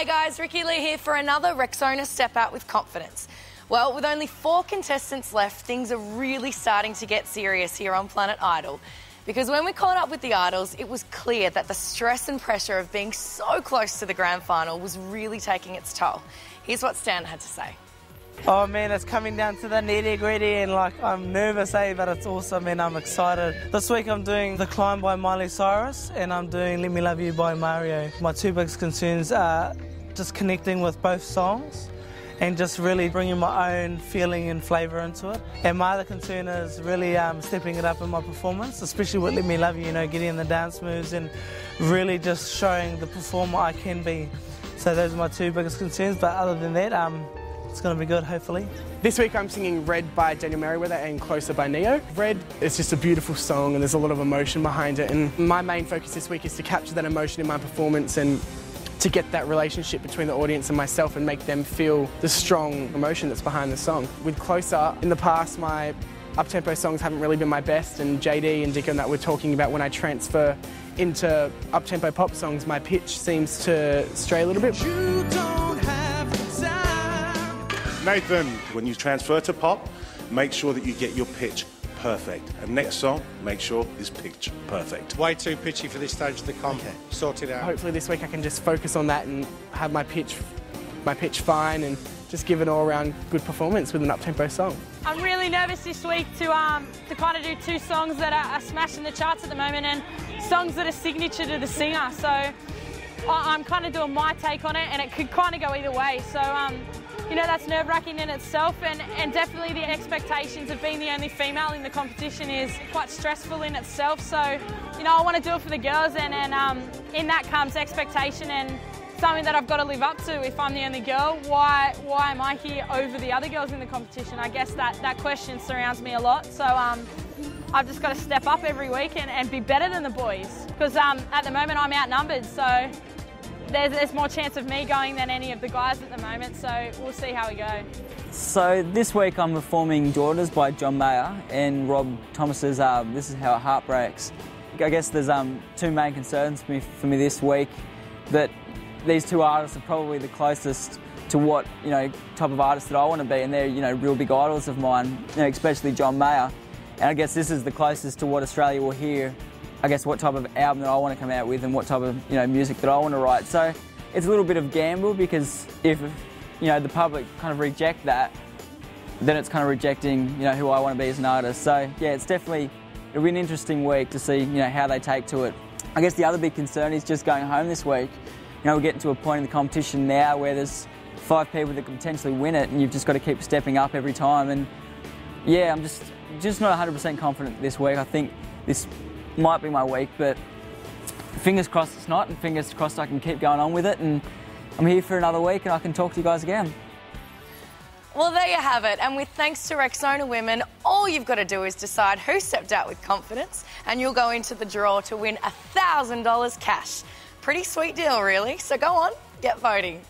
Hey guys, Ricky Lee here for another Rexona Step Out with Confidence. Well, with only 4 contestants left, things are really starting to get serious here on Planet Idol. Because when we caught up with the Idols, it was clear that the stress and pressure of being so close to the grand final was really taking its toll. Here's what Stan had to say. Oh man, it's coming down to the nitty-gritty and I'm nervous, but it's awesome and I'm excited. This week I'm doing The Climb by Miley Cyrus and I'm doing Let Me Love You by Mario. My 2 biggest concerns are just connecting with both songs and just really bringing my own feeling and flavour into it. And my other concern is really stepping it up in my performance, especially with Let Me Love You, getting in the dance moves and really just showing the performer I can be. So those are my 2 biggest concerns, but other than that, it's going to be good, hopefully. This week I'm singing Red by Daniel Merriweather and Closer by Neo. Red is just a beautiful song and there's a lot of emotion behind it, and my main focus this week is to capture that emotion in my performance and to get that relationship between the audience and myself and make them feel the strong emotion that's behind the song. With Closer, in the past my up-tempo songs haven't really been my best, and JD and Dick and that were talking about when I transfer into up-tempo pop songs, my pitch seems to stray a little bit. Nathan, when you transfer to pop, make sure that you get your pitch perfect. And next song, make sure is pitch perfect. Way too pitchy for this stage to come. Okay. Sort it out. Hopefully this week I can just focus on that and have my pitch fine and just give an all-around good performance with an up-tempo song. I'm really nervous this week to kind of do 2 songs that are smashing the charts at the moment and songs that are signature to the singer. So I'm kind of doing my take on it, and it could kind of go either way. So that's nerve-wracking in itself, and definitely the expectations of being the only female in the competition is quite stressful in itself. So, I want to do it for the girls, and in that comes expectation and something that I've got to live up to. If I'm the only girl, why am I here over the other girls in the competition? I guess that question surrounds me a lot. So I've just got to step up every week and be better than the boys, because at the moment I'm outnumbered. So there's more chance of me going than any of the guys at the moment, so we'll see how we go. So this week I'm performing Daughters by John Mayer and Rob Thomas's This Is How It Heart Breaks. I guess there's 2 main concerns for me this week, that these 2 artists are probably the closest to what type of artist that I want to be, and they're real big idols of mine, especially John Mayer. And I guess this is the closest to what Australia will hear, I guess, what type of album that I want to come out with and what type of music that I want to write. So it's a little bit of gamble, because if the public kind of reject that, then it's kind of rejecting who I want to be as an artist. So yeah, it'll be an interesting week to see how they take to it. I guess the other big concern is just going home this week. We're getting to a point in the competition now where there's 5 people that could potentially win it, and you've just got to keep stepping up every time. And yeah, I'm just not 100% confident this week. I think this might be my week, but fingers crossed it's not, and fingers crossed I can keep going on with it, and I'm here for another week and I can talk to you guys again. Well, there you have it. And with thanks to Rexona Women, all you've got to do is decide who stepped out with confidence, and you'll go into the draw to win $1,000 cash. Pretty sweet deal, really. So go on, get voting.